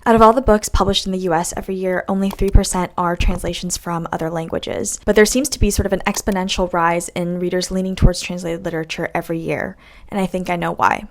Out of all the books published in the US every year, only 3% are translations from other languages. But there seems to be sort of an exponential rise in readers leaning towards translated literature every year, and I think I know why.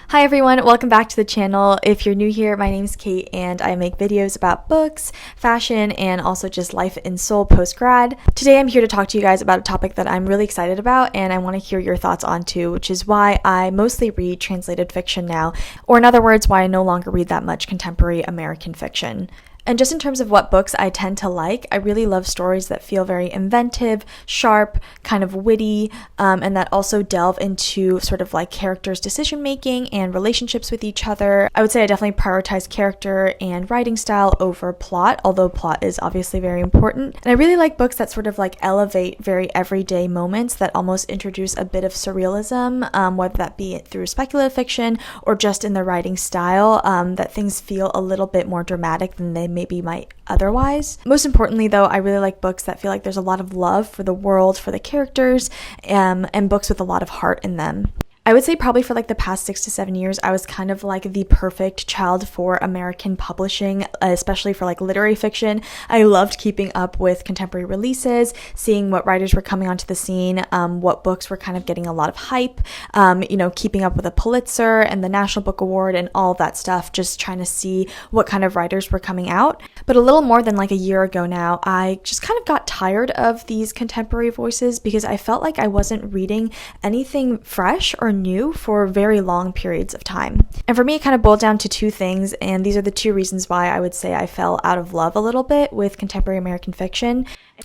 Hi everyone, welcome back to the channel. If you're new here, my name's Kate and I make videos about books, fashion, and also just life in Seoul post-grad. Today I'm here to talk to you guys about a topic that I'm really excited about and I want to hear your thoughts on too, which is why I mostly read translated fiction now, or in other words, why I no longer read that much contemporary American fiction. And just in terms of what books I tend to like, I really love stories that feel very inventive, sharp, kind of witty, and that also delve into sort of like characters' decision making and relationships with each other. I would say I definitely prioritize character and writing style over plot, although plot is obviously very important. And I really like books that sort of like elevate very everyday moments that almost introduce a bit of surrealism, whether that be through speculative fiction or just in the writing style, that things feel a little bit more dramatic than they maybe might otherwise. Most importantly though, I really like books that feel like there's a lot of love for the world, for the characters, and books with a lot of heart in them. I would say probably for like the past 6 to 7 years, I was kind of like the perfect child for American publishing, especially for like literary fiction. I loved keeping up with contemporary releases, seeing what writers were coming onto the scene, what books were kind of getting a lot of hype, keeping up with the Pulitzer and the National Book Award and all that stuff, just trying to see what kind of writers were coming out. But a little more than like a year ago now, I just kind of got tired of these contemporary voices because I felt like I wasn't reading anything fresh or new for very long periods of time. And for me, it kind of boiled down to two things, and these are the two reasons why I would say I fell out of love a little bit with contemporary American fiction.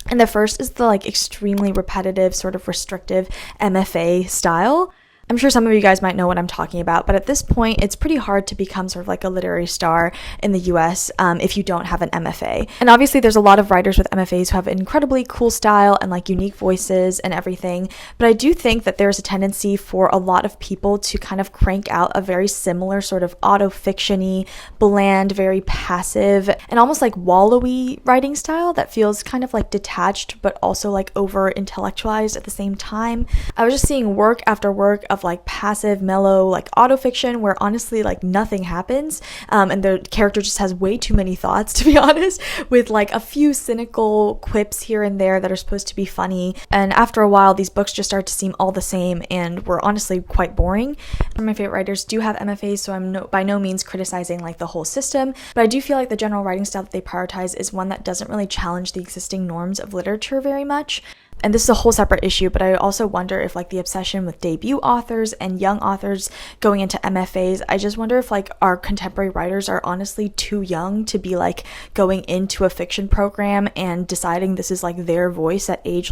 And the first is the like extremely repetitive, sort of restrictive MFA style. I'm sure some of you guys might know what I'm talking about, but at this point, it's pretty hard to become sort of like a literary star in the US if you don't have an MFA. And obviously, there's a lot of writers with MFAs who have incredibly cool style and like unique voices and everything, but I do think that there's a tendency for a lot of people to kind of crank out a very similar sort of auto-fiction-y, bland, very passive, and almost like wallowy writing style that feels kind of like detached, but also like over-intellectualized at the same time. I was just seeing work after work of like passive, mellow, like autofiction where honestly like nothing happens, and the character just has way too many thoughts, to be honest, with like a few cynical quips here and there that are supposed to be funny. And after a while, these books just start to seem all the same and were honestly quite boring. My favorite writers do have MFAs, so I'm by no means criticizing like the whole system, but I do feel like the general writing style that they prioritize is one that doesn't really challenge the existing norms of literature very much. And this is a whole separate issue, but I also wonder if like the obsession with debut authors and young authors going into MFAs, I just wonder if like our contemporary writers are honestly too young to be like going into a fiction program and deciding this is like their voice at age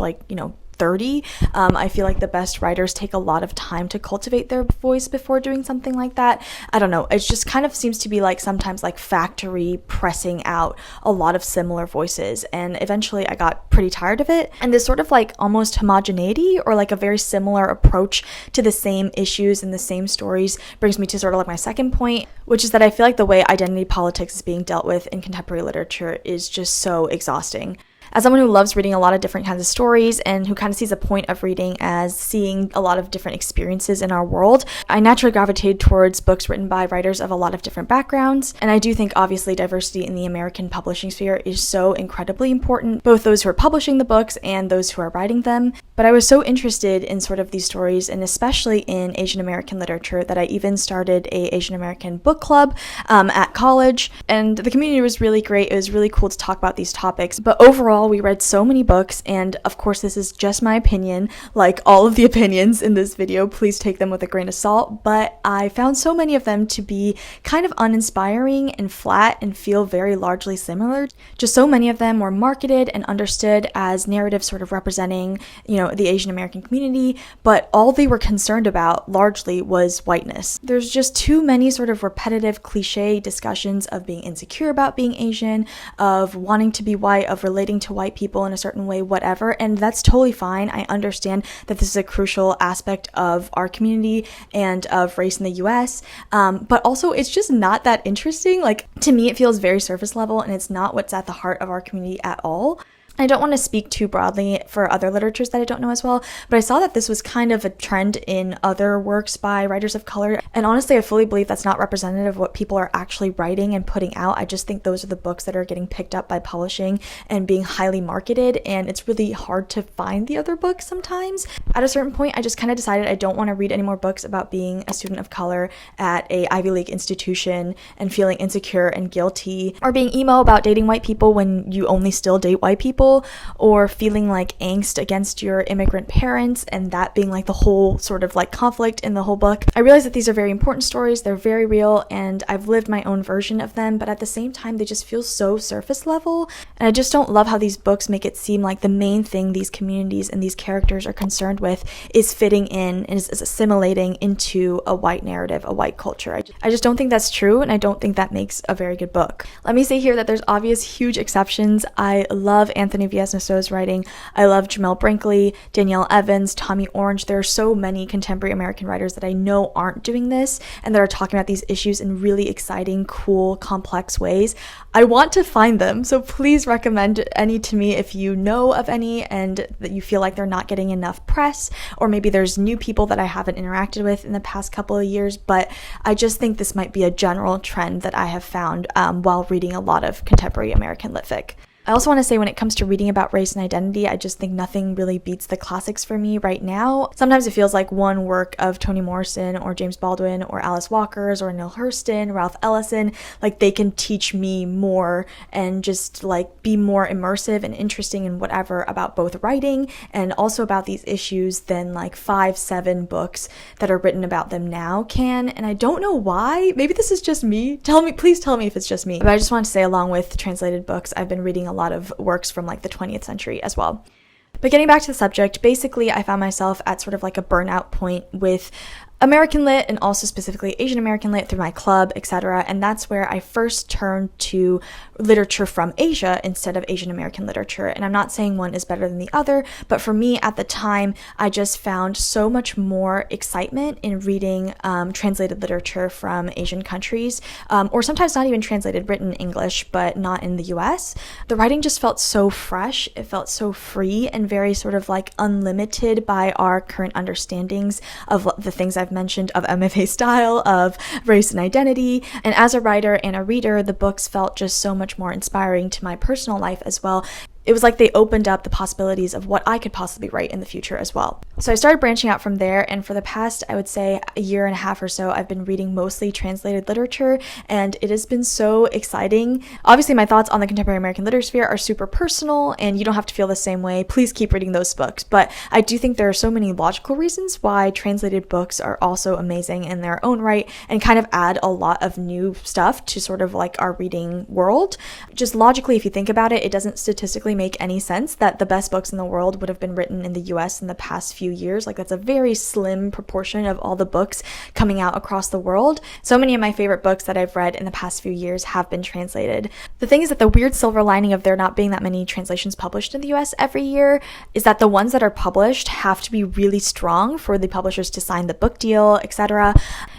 30. I feel like the best writers take a lot of time to cultivate their voice before doing something like that. I don't know. It just kind of seems to be like sometimes like factory pressing out a lot of similar voices. And eventually I got pretty tired of it. And this sort of like almost homogeneity or like a very similar approach to the same issues and the same stories brings me to sort of like my second point, which is that I feel like the way identity politics is being dealt with in contemporary literature is just so exhausting. As someone who loves reading a lot of different kinds of stories and who kind of sees a point of reading as seeing a lot of different experiences in our world, I naturally gravitate towards books written by writers of a lot of different backgrounds. And I do think obviously diversity in the American publishing sphere is so incredibly important, both those who are publishing the books and those who are writing them. But I was so interested in sort of these stories, and especially in Asian American literature, that I even started a Asian American book club at college. And the community was really great. It was really cool to talk about these topics. But overall, we read so many books, and of course this is just my opinion, like all of the opinions in this video, please take them with a grain of salt, but I found so many of them to be kind of uninspiring and flat and feel very largely similar. Just so many of them were marketed and understood as narratives sort of representing, the Asian American community, but all they were concerned about largely was whiteness. There's just too many sort of repetitive cliche discussions of being insecure about being Asian, of wanting to be white, of relating to white people in a certain way, whatever, and that's totally fine. I understand that this is a crucial aspect of our community and of race in the US, but also it's just not that interesting. Like, to me, it feels very surface level, and it's not what's at the heart of our community at all. I don't want to speak too broadly for other literatures that I don't know as well, but I saw that this was kind of a trend in other works by writers of color. And honestly, I fully believe that's not representative of what people are actually writing and putting out. I just think those are the books that are getting picked up by publishing and being highly marketed. And it's really hard to find the other books sometimes. At a certain point, I just kind of decided I don't want to read any more books about being a student of color at a Ivy League institution and feeling insecure and guilty, or being emo about dating white people when you only still date white people, or feeling like angst against your immigrant parents and that being like the whole sort of like conflict in the whole book. I realize that these are very important stories, they're very real, and I've lived my own version of them, but at the same time they just feel so surface level, and I just don't love how these books make it seem like the main thing these communities and these characters are concerned with is fitting in and is assimilating into a white narrative, a white culture. I just don't think that's true, and I don't think that makes a very good book. Let me say here that there's obvious huge exceptions. I love Anthony V.S. writing. I love Jamel Brinkley, Danielle Evans, Tommy Orange. There are so many contemporary American writers that I know aren't doing this and that are talking about these issues in really exciting, cool, complex ways. I want to find them, so please recommend any to me if you know of any and that you feel like they're not getting enough press, or maybe there's new people that I haven't interacted with in the past couple of years, but I just think this might be a general trend that I have found while reading a lot of contemporary American lit fic. I also want to say when it comes to reading about race and identity, I just think nothing really beats the classics for me right now. Sometimes it feels like one work of Toni Morrison or James Baldwin or Alice Walker's or Neil Hurston, Ralph Ellison, like they can teach me more and just like be more immersive and interesting and whatever about both writing and also about these issues than like 5-7 books that are written about them now can. And I don't know why. Maybe this is just me. Please tell me if it's just me. But I just want to say, along with translated books, I've been reading a lot of works from like the 20th century as well. But getting back to the subject, basically I found myself at sort of like a burnout point with American lit and also specifically Asian American lit through my club, etc. And that's where I first turned to literature from Asia instead of Asian American literature. And I'm not saying one is better than the other, but for me at the time, I just found so much more excitement in reading translated literature from Asian countries, or sometimes not even translated, written in English, but not in the US. The writing just felt so fresh, it felt so free and very sort of like unlimited by our current understandings of the things I've mentioned of MFA style, of race and identity. And as a writer and a reader, the books felt just so much more inspiring to my personal life as well. It was like they opened up the possibilities of what I could possibly write in the future as well. So I started branching out from there, and for the past, I would say, a year and a half or so, I've been reading mostly translated literature, and it has been so exciting. Obviously, my thoughts on the contemporary American literature are super personal, and you don't have to feel the same way. Please keep reading those books, but I do think there are so many logical reasons why translated books are also amazing in their own right, and kind of add a lot of new stuff to sort of like our reading world. Just logically, if you think about it, it doesn't statistically make any sense that the best books in the world would have been written in the US in the past few years. Like, that's a very slim proportion of all the books coming out across the world. So many of my favorite books that I've read in the past few years have been translated. The thing is that the weird silver lining of there not being that many translations published in the US every year is that the ones that are published have to be really strong for the publishers to sign the book deal, etc.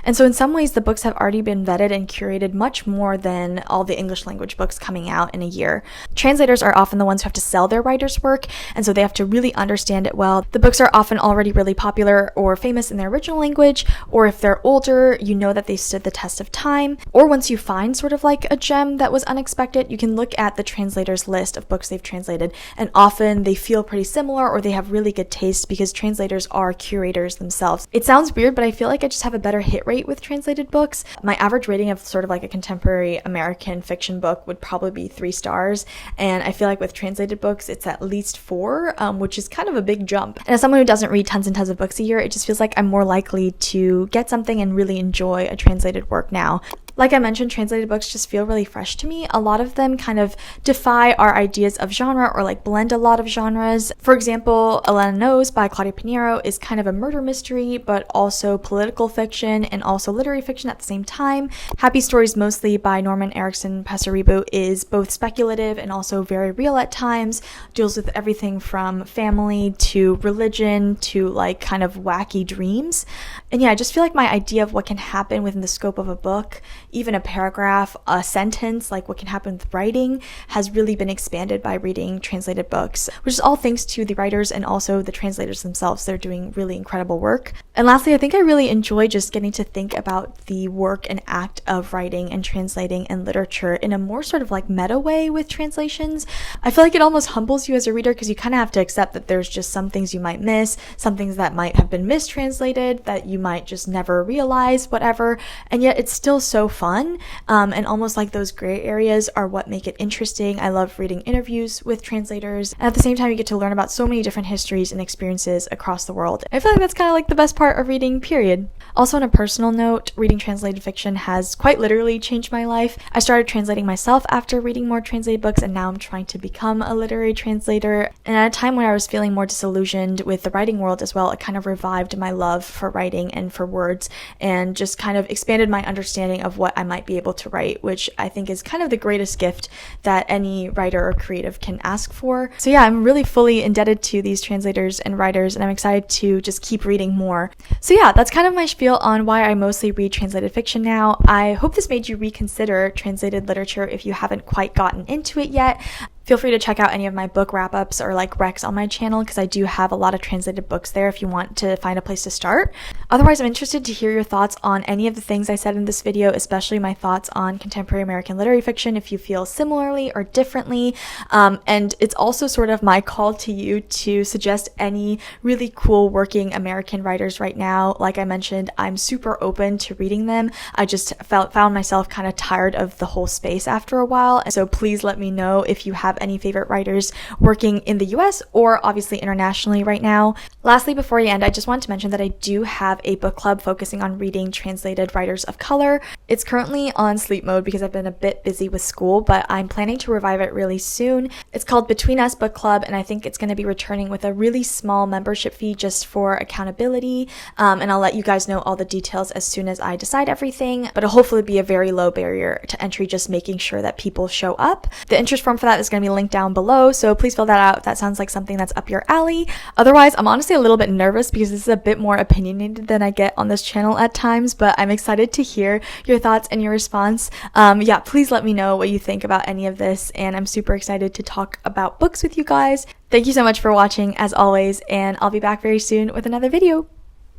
And so in some ways, the books have already been vetted and curated much more than all the English language books coming out in a year. Translators are often the ones who have to sell their writer's work, and so they have to really understand it well. The books are often already really popular or famous in their original language, or if they're older, you know that they stood the test of time. Or once you find sort of like a gem that was unexpected, you can look at the translator's list of books they've translated, and often they feel pretty similar or they have really good taste because translators are curators themselves. It sounds weird, but I feel like I just have a better hit rate with translated books. My average rating of sort of like a contemporary American fiction book would probably be 3 stars, and I feel like with translated books it's at least 4, which is kind of a big jump. And as someone who doesn't read tons and tons of books a year, it just feels like I'm more likely to get something and really enjoy a translated work now. Like I mentioned, translated books just feel really fresh to me. A lot of them kind of defy our ideas of genre or like blend a lot of genres. For example, Elena Knows by Claudia Pinheiro is kind of a murder mystery, but also political fiction and also literary fiction at the same time. Happy Stories Mostly by Norman Erickson Peseribu is both speculative and also very real at times, deals with everything from family to religion to like kind of wacky dreams. And yeah, I just feel like my idea of what can happen within the scope of a book even a paragraph, a sentence, like what can happen with writing, has really been expanded by reading translated books, which is all thanks to the writers and also the translators themselves. They're doing really incredible work. And lastly, I think I really enjoy just getting to think about the work and act of writing and translating and literature in a more sort of like meta way with translations. I feel like it almost humbles you as a reader because you kind of have to accept that there's just some things you might miss, some things that might have been mistranslated, that you might just never realize, whatever. And yet it's still so fun. And almost like those gray areas are what make it interesting. I love reading interviews with translators. And at the same time, you get to learn about so many different histories and experiences across the world. I feel like that's kind of like the best part of reading, period. Also, on a personal note, reading translated fiction has quite literally changed my life. I started translating myself after reading more translated books, and now I'm trying to become a literary translator. And at a time when I was feeling more disillusioned with the writing world as well, it kind of revived my love for writing and for words, and just kind of expanded my understanding of what I might be able to write, which I think is kind of the greatest gift that any writer or creative can ask for. So yeah, I'm really fully indebted to these translators and writers, and I'm excited to just keep reading more. So yeah, that's kind of my spiel on why I mostly read translated fiction now. I hope this made you reconsider translated literature if you haven't quite gotten into it yet. Feel free to check out any of my book wrap-ups or like recs on my channel because I do have a lot of translated books there if you want to find a place to start. Otherwise, I'm interested to hear your thoughts on any of the things I said in this video, especially my thoughts on contemporary American literary fiction if you feel similarly or differently. And it's also sort of my call to you to suggest any really cool working American writers right now. Like I mentioned, I'm super open to reading them. I just found myself kind of tired of the whole space after a while. And so please let me know if you have any favorite writers working in the US or obviously internationally right now. Lastly, before I end, I just want to mention that I do have a book club focusing on reading translated writers of color. It's currently on sleep mode because I've been a bit busy with school, but I'm planning to revive it really soon. It's called Between Us Book Club, and I think it's going to be returning with a really small membership fee just for accountability. And I'll let you guys know all the details as soon as I decide everything, but it'll hopefully be a very low barrier to entry, just making sure that people show up. The interest form for that is going to be linked down below, so please fill that out if that sounds like something that's up your alley. Otherwise, I'm honestly a little bit nervous because this is a bit more opinionated than I get on this channel at times, but I'm excited to hear your thoughts and your response. Yeah, please let me know what you think about any of this, and I'm super excited to talk about books with you guys. Thank you so much for watching as always, and I'll be back very soon with another video.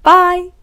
Bye!